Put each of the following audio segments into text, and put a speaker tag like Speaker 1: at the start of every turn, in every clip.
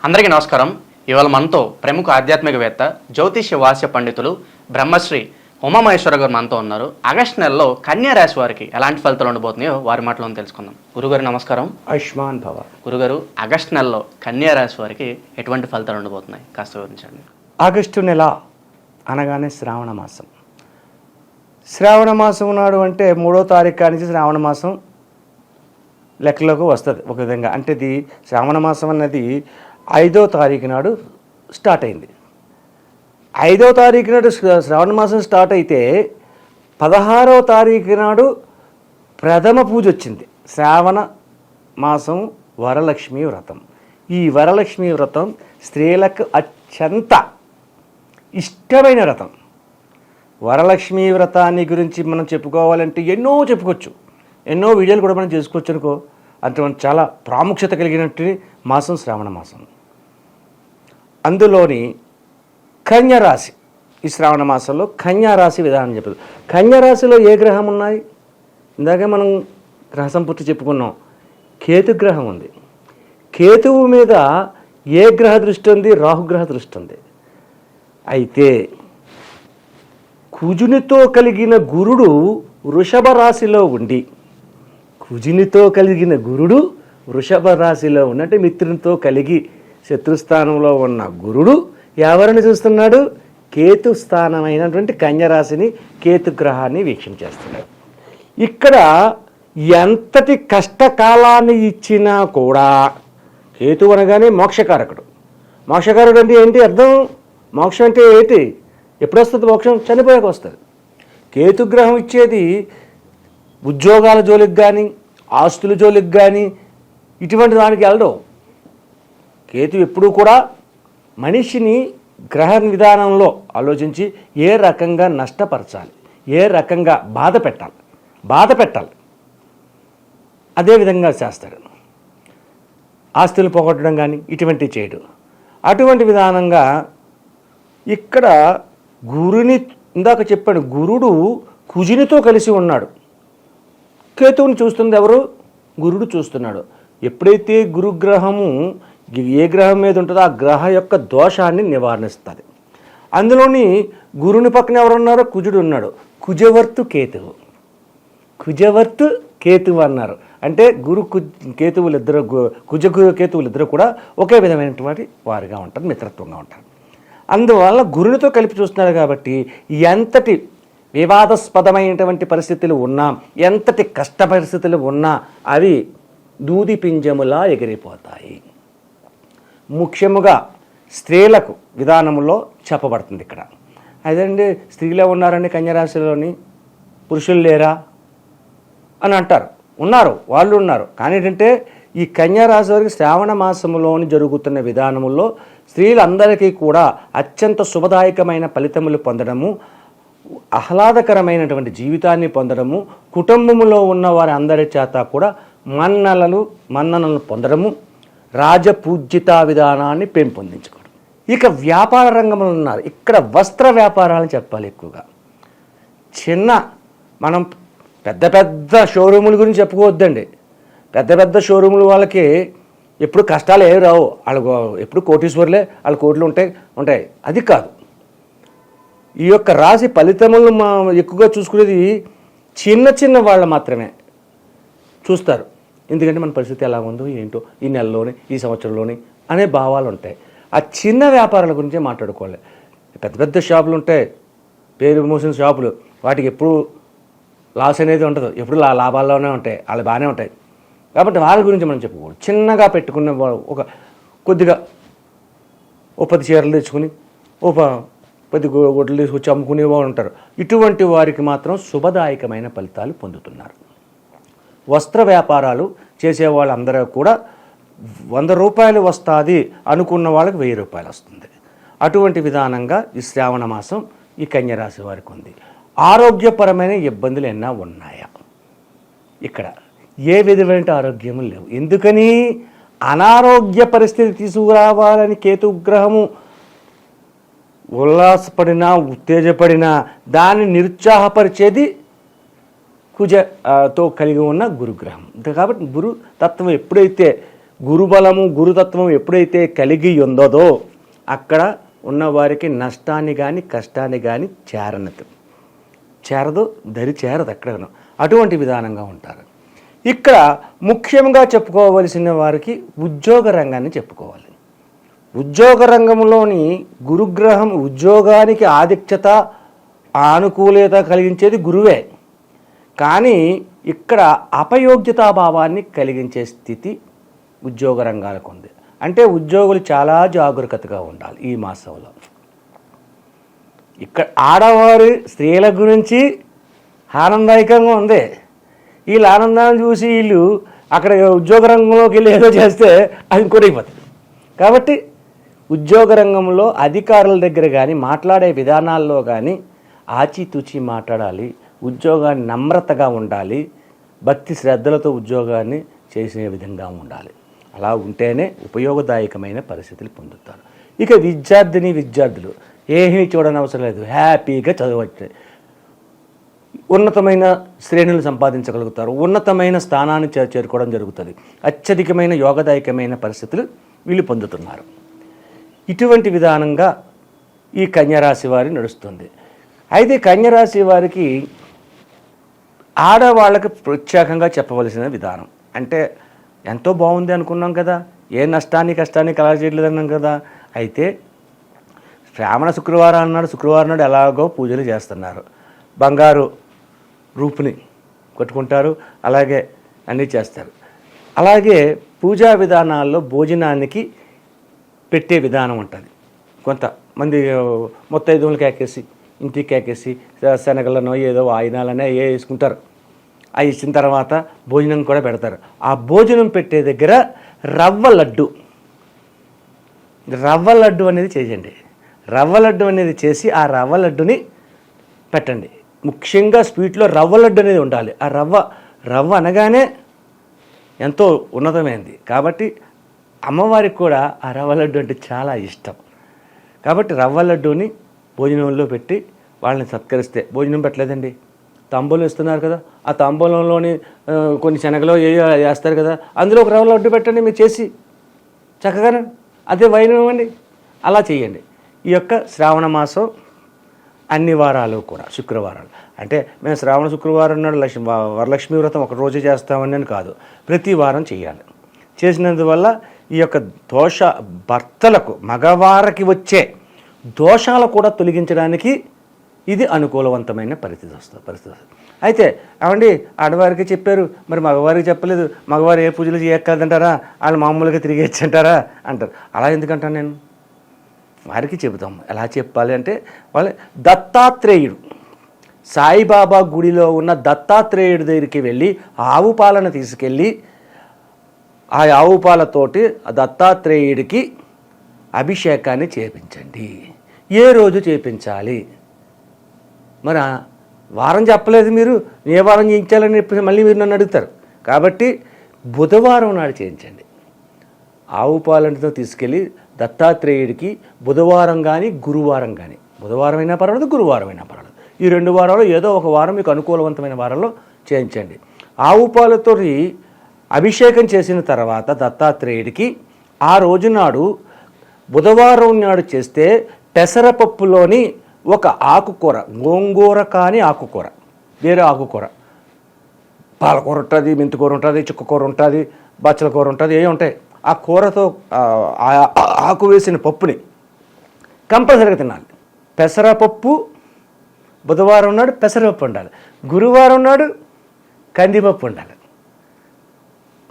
Speaker 1: అందరికీ నమస్కారం. ఇవాళ మనతో ప్రముఖ ఆధ్యాత్మికవేత్త జ్యోతిష్య వాస్య పండితులు బ్రహ్మశ్రీ ఉమామహేశ్వర గారు మనతో ఉన్నారు. ఆగస్టు నెలలో కన్యా రాశి వారికి ఎలాంటి ఫలితాలు ఉండబోతున్నాయో వారి మాటలో తెలుసుకుందాం. గురుగారు నమస్కారం.
Speaker 2: ఆయుష్మాన్ భవ.
Speaker 1: గురుగారు, ఆగస్టు నెలలో కన్యా రాశి వారికి ఎటువంటి ఫలితాలు ఉండబోతున్నాయి కాస్త వివరించండి.
Speaker 2: ఆగస్టు నెల అనగానే శ్రావణ మాసం. శ్రావణ మాసం నాడు అంటే 3వ తారీఖు నుంచి శ్రావణ మాసం లెక్కలోకి వస్తుంది ఒక విధంగా. అంటే ఇది శ్రావణ మాసం అన్నది 5వ తారీఖు నాడు స్టార్ట్ అయింది. 5వ తారీఖు నాడు శ్రావణ మాసం స్టార్ట్ అయితే 16వ తారీఖు నాడు ప్రథమ పూజ వచ్చింది. శ్రావణ మాసం వరలక్ష్మి వ్రతం. ఈ వరలక్ష్మి వ్రతం స్త్రీలకు అత్యంత ఇష్టమైన వ్రతం. వరలక్ష్మి వ్రతాన్ని గురించి మనం చెప్పుకోవాలంటే ఎన్నో చెప్పుకోవచ్చు, ఎన్నో వీడియోలు కూడా మనం చేసుకోవచ్చు అనుకో. అంత చాలా ప్రాముఖ్యత కలిగినట్టు మాసం శ్రావణ మాసం. అందులోని కన్యరాశి, ఈ శ్రావణ మాసంలో కన్యారాశి విధానం చెప్పదు. కన్యరాశిలో ఏ గ్రహం ఉన్నాయి? ఇందాకే మనం గ్రహ సంపూర్తి చెప్పుకున్నాం. కేతుగ్రహం ఉంది. కేతువు మీద ఏ గ్రహ దృష్టి ఉంది? రాహుగ్రహ దృష్టి ఉంది. అయితే కుజునితో కలిగిన గురుడు వృషభ రాశిలో ఉండి, కుజునితో కలిగిన గురుడు వృషభ రాశిలో ఉన్నట్టు మిత్రునితో కలిగి శత్రుస్థానంలో ఉన్న గురుడు ఎవరిని చూస్తున్నాడు? కేతు స్థానమైనటువంటి కన్యరాశిని, కేతుగ్రహాన్ని వీక్షణ చేస్తున్నాడు. ఇక్కడ ఎంతటి కష్టకాలాన్ని ఇచ్చినా కూడా, కేతు అనగానే మోక్షకారకుడు. మోక్షకారకుడు అంటే ఏంటి అర్థం? మోక్షం అంటే ఏంటి? ఎప్పుడు వస్తుంది మోక్షం? చనిపోయాక వస్తుంది. కేతుగ్రహం ఇచ్చేది ఉద్యోగాల జోలికి కానీ, ఆస్తుల జోలికి కానీ ఇటువంటి దానికి వెళ్ళడం. కేతు ఎప్పుడూ కూడా మనిషిని గ్రహ విధానంలో ఆలోచించి ఏ రకంగా నష్టపరచాలి, ఏ రకంగా బాధ పెట్టాలి అదేవిధంగా చేస్తాడు. ఆస్తులు పోగొట్టడం కానీ ఇటువంటివి చేయడం. అటువంటి విధానంగా ఇక్కడ గురుని, ఇందాక చెప్పాడు, గురుడు కుజునితో కలిసి ఉన్నాడు. కేతువుని చూస్తుంది ఎవరు? గురుడు చూస్తున్నాడు. ఎప్పుడైతే గురుగ్రహము ఏ గ్రహం మీద ఉంటుందో ఆ గ్రహ యొక్క దోషాన్ని నివారిస్తుంది. అందులోని గురుని పక్కన ఎవరు ఉన్నారో? కుజుడు ఉన్నాడు. కుజవర్తు కేతువు, కుజవర్తు కేతువు అన్నారు. అంటే కేతువులిద్దరూ, కేతువులిద్దరూ కూడా ఒకే విధమైనటువంటి వారిగా ఉంటారు, మిత్రత్వంగా ఉంటారు. అందువల్ల గురునితో కలిపి చూస్తున్నారు కాబట్టి ఎంతటి వివాదాస్పదమైనటువంటి పరిస్థితులు ఉన్నా, ఎంతటి కష్ట పరిస్థితులు ఉన్నా అవి దూది పింజములా ఎగిరిపోతాయి. ముఖ్యముగా స్త్రీలకు విధానంలో చెప్పబడుతుంది ఇక్కడ. అదండి, స్త్రీలే ఉన్నారండి కన్యరాశిలోని, పురుషులు లేరా అని అంటారు. ఉన్నారు, వాళ్ళు ఉన్నారు. కానీ ఏంటంటే ఈ కన్యారాశి వారికి శ్రావణ మాసంలోని జరుగుతున్న విధానములో స్త్రీలందరికీ కూడా అత్యంత శుభదాయకమైన ఫలితములు పొందడము, ఆహ్లాదకరమైనటువంటి జీవితాన్ని పొందడము, కుటుంబంలో ఉన్న వారి అందరి చేత కూడా మన్ననలను పొందడము, రాజపూజ్యత విధానాన్ని పెంపొందించుకోవడం. ఇక వ్యాపార రంగంలో ఉన్నారు. ఇక్కడ వస్త్ర వ్యాపారాలను చెప్పాలి ఎక్కువగా. మనం పెద్ద పెద్ద షోరూముల గురించి చెప్పుకోవద్దండి. పెద్ద పెద్ద షోరూముల వాళ్ళకి ఎప్పుడు కష్టాలు ఏవి రావు. వాళ్ళకు ఎప్పుడు కోటీశ్వర్లే, వాళ్ళ కోట్లు ఉంటాయి. అది కాదు. ఈ యొక్క రాశి ఫలితములను ఎక్కువగా చూసుకునేది చిన్న వాళ్ళు మాత్రమే చూస్తారు. ఎందుకంటే మన పరిస్థితి ఎలా ఉందో ఏంటో, ఈ నెలలోని, ఈ సంవత్సరంలోని అనే భావాలు ఉంటాయి. ఆ చిన్న వ్యాపారాల గురించే మాట్లాడుకోవాలి. పెద్ద పెద్ద షాపులు ఉంటాయి, పేరు మోసిన షాపులు, వాటికి ఎప్పుడు లాస్ అనేది ఉండదు, ఎప్పుడు లాభాల్లోనే ఉంటాయి, వాళ్ళు బాగానే ఉంటాయి. కాబట్టి వాళ్ళ గురించి మనం చెప్పుకోవాలి. చిన్నగా పెట్టుకున్న ఒక కొద్దిగా 10 చీరలు తెచ్చుకుని 10 గుడ్లు తీసుకొచ్చి అమ్ముకునే వాళ్ళు ఉంటారు. ఇటువంటి వారికి మాత్రం శుభదాయకమైన ఫలితాలు పొందుతున్నారు. వస్త్ర వ్యాపారాలు చేసే వాళ్ళందరూ కూడా 100 రూపాయలు వస్తుంది అనుకున్న వాళ్ళకి 1000 రూపాయలు వస్తుంది. అటువంటి విధానంగా ఈ శ్రావణ మాసం ఈ కన్యరాశి వారికి ఉంది. ఆరోగ్యపరమైన ఇబ్బందులు ఎన్నా ఉన్నాయా? ఇక్కడ ఏ విధమైన ఆరోగ్యము లేవు. ఎందుకని? అనారోగ్య పరిస్థితి తీసుకురావాలని కేతుగ్రహము ఉల్లాసపడినా, ఉత్తేజపడినా దాన్ని నిరుత్సాహపరిచేది కుజతో కలిగి ఉన్న గురుగ్రహం. కాబట్టి గురు తత్వం ఎప్పుడైతే గురుబలము గురుతత్వం ఎప్పుడైతే కలిగి ఉందో అక్కడ ఉన్నవారికి నష్టాన్ని కానీ కష్టాన్ని కానీ చేరదు, దరి చేరదు అక్కడ. అటువంటి విధానంగా ఉంటారు. ఇక్కడ ముఖ్యంగా చెప్పుకోవలసిన వారికి ఉద్యోగ రంగాన్ని చెప్పుకోవాలి. ఉద్యోగ రంగంలోని గురుగ్రహం ఉద్యోగానికి ఆధిక్యత ఆనుకూలత కలిగించేది గురువే. కానీ ఇక్కడ అపయోగ్యతాభావాన్ని కలిగించే స్థితి ఉద్యోగ రంగాలకు ఉంది. అంటే ఉద్యోగులు చాలా జాగరూకతగా ఉండాలి ఈ మాసంలో. ఇక్కడ ఆడవారి స్త్రీల గురించి ఆనందదాయకంగా ఉంది. వీళ్ళు ఆనందాన్ని చూసి వీళ్ళు అక్కడ ఉద్యోగ రంగంలోకి వెళ్ళి ఏదో చేస్తే అది ఇంకోటైపోతుంది. కాబట్టి ఉద్యోగ రంగంలో అధికారుల దగ్గర కానీ మాట్లాడే విధానాల్లో కానీ ఆచితూచి మాట్లాడాలి. ఉద్యోగాన్ని నమ్రతగా ఉండాలి. భక్తి శ్రద్ధలతో ఉద్యోగాన్ని చేసే విధంగా ఉండాలి. అలా ఉంటేనే ఉపయోగదాయకమైన పరిస్థితులు పొందుతారు. ఇక విద్యార్థులు ఏమీ చూడనవసరం లేదు, హ్యాపీగా చదవచ్చు, ఉన్నతమైన శ్రేణులు సంపాదించగలుగుతారు, ఉన్నతమైన స్థానాన్ని చేరుకోవడం జరుగుతుంది. అత్యధికమైన యోగదాయకమైన పరిస్థితులు వీళ్ళు పొందుతున్నారు. ఇటువంటి విధానంగా ఈ కన్యరాశి వారి నడుస్తుంది. అయితే కన్యరాశి వారికి ఆడవాళ్ళకి ప్రత్యేకంగా చెప్పవలసిన విధానం అంటే ఎంతో బాగుంది అనుకున్నాం కదా, ఏ నష్టాన్ని కష్టాన్ని కలగజేయలేదు అన్నాం కదా. అయితే శ్రావణ శుక్రవారం నాడు ఎలాగో పూజలు చేస్తున్నారు, బంగారు రూపుని కొట్టుకుంటారు, అలాగే అన్నీ చేస్తారు. అలాగే పూజా విధానాల్లో భోజనానికి పెట్టే విధానం ఉంటుంది. కొంతమంది మొత్తైదువులు కేకేసి ఇంటికి కేకేసి శనగలనో ఏదో ఆయినాలనే వేసుకుంటారు. అవి ఇచ్చిన తర్వాత భోజనం కూడా పెడతారు. ఆ భోజనం పెట్టే దగ్గర రవ్వ లడ్డు అనేది చేయండి. రవ్వ లడ్డు అనేది చేసి ఆ రవ్వ లడ్డుని పెట్టండి. ముఖ్యంగా స్వీట్లో రవ్వ లడ్డు అనేది ఉండాలి. ఆ రవ్వ అనగానే ఎంతో ఉన్నతమైనది కాబట్టి అమ్మవారికి కూడా ఆ రవ్వ లడ్డు అంటే చాలా ఇష్టం. కాబట్టి రవ్వ లడ్డూని భోజనంలో పెట్టి వాళ్ళని సత్కరిస్తే, భోజనం పెట్టలేదండి తాంబూలం ఇస్తున్నారు కదా, ఆ తాంబూలంలోని కొన్ని శనగలో వేస్తారు కదా, అందులో ఒక రవ్వ లడ్డు పెట్టండి మీరు చేసి చక్కగానే, అదే వైన్ ఇవ్వండి, అలా చేయండి. ఈ యొక్క శ్రావణ మాసం అన్ని వారాలు కూడా శుక్రవారాలు అంటే మేము శ్రావణ శుక్రవారం నాడు వరలక్ష్మి వ్రతం ఒక రోజు చేస్తామని అని కాదు, ప్రతి వారం చేయాలి. చేసినందువల్ల ఈ యొక్క భర్తలకు మగవారికి వచ్చే దోషాలు కూడా తొలగించడానికి ఇది అనుకూలవంతమైన పరిస్థితి వస్తుంది. అయితే అవండి ఆడవారికి చెప్పారు, మరి మగవారికి చెప్పలేదు, మగవారు ఏ పూజలు చేయక్కర్దంటారా, వాళ్ళు మామూలుగా తిరిగేచ్చు అంటారా అంటారు. అలా ఎందుకంటాను నేను, వారికి చెబుతాం. ఎలా చెప్పాలి అంటే వాళ్ళ దత్తాత్రేయుడు, సాయిబాబా గుడిలో ఉన్న దత్తాత్రేయుడి దగ్గరికి వెళ్ళి ఆవు పాలను తీసుకెళ్ళి ఆ ఆవు పాలతోటి దత్తాత్రేయుడికి అభిషేకాన్ని చేపించండి. ఏ రోజు చేపించాలి, మరి వారం చెప్పలేదు మీరు, ఏ వారం చేయించాలని చెప్పి మళ్ళీ మీరు నన్ను అడుగుతారు. కాబట్టి బుధవారం నాడు చేయించండి. ఆవు పాలతో తీసుకెళ్ళి దత్తాత్రేయుడికి బుధవారం కానీ గురువారం కానీ, బుధవారం అయినా పర్వాలేదు, గురువారం అయినా పర్వాలేదు, ఈ 2 వారాలు ఏదో ఒక వారం మీకు అనుకూలవంతమైన వారంలో చేయించండి. ఆవు పాలతో అభిషేకం చేసిన తర్వాత దత్తాత్రేయుడికి ఆ రోజు నాడు బుధవారం నాడు చేస్తే పెసరపప్పులోని ఒక ఆకుకూర, గోంగూర కానీ ఆకుకూర, వేరే ఆకుకూర, పాలకూర ఉంటుంది, మెంతికూర ఉంటుంది, చుక్కకూర ఉంటుంది, బచ్చల కూర ఉంటుంది, ఏ ఉంటాయి, ఆ కూరతో ఆకు వేసిన పప్పుని కంపల్సరీగా తినాలి. పెసరపప్పు బుధవారం నాడు పెసరపప్పు ఉండాలి, గురువారం నాడు కందిపప్పు ఉండాలి,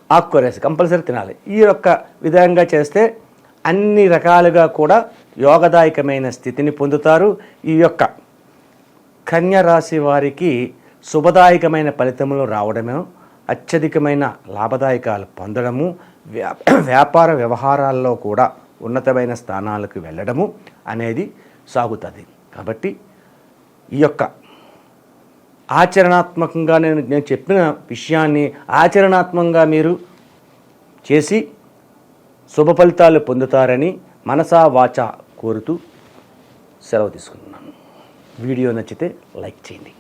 Speaker 2: ఆకుకూర వేసి కంపల్సరీ తినాలి. ఈ యొక్క విధంగా చేస్తే అన్ని రకాలుగా కూడా యోగదాయకమైన స్థితిని పొందుతారు. ఈ యొక్క కన్యా రాశి వారికి శుభదాయకమైన ఫలితములు రావడము, అత్యధికమైన లాభదాయకాలు పొందడము, వ్యాపార వ్యవహారాల్లో కూడా ఉన్నతమైన స్థానాలకు వెళ్ళడము అనేది సాగుతుంది. కాబట్టి ఈ యొక్క ఆచరణాత్మకంగా నేను చెప్పిన విషయాన్ని ఆచరణాత్మకంగా మీరు చేసి శుభ ఫలితాలు పొందుతారని మనసా వాచా కోరుతూ సెలవు తీసుకుంటున్నాను. వీడియో నచ్చితే లైక్ చేయండి.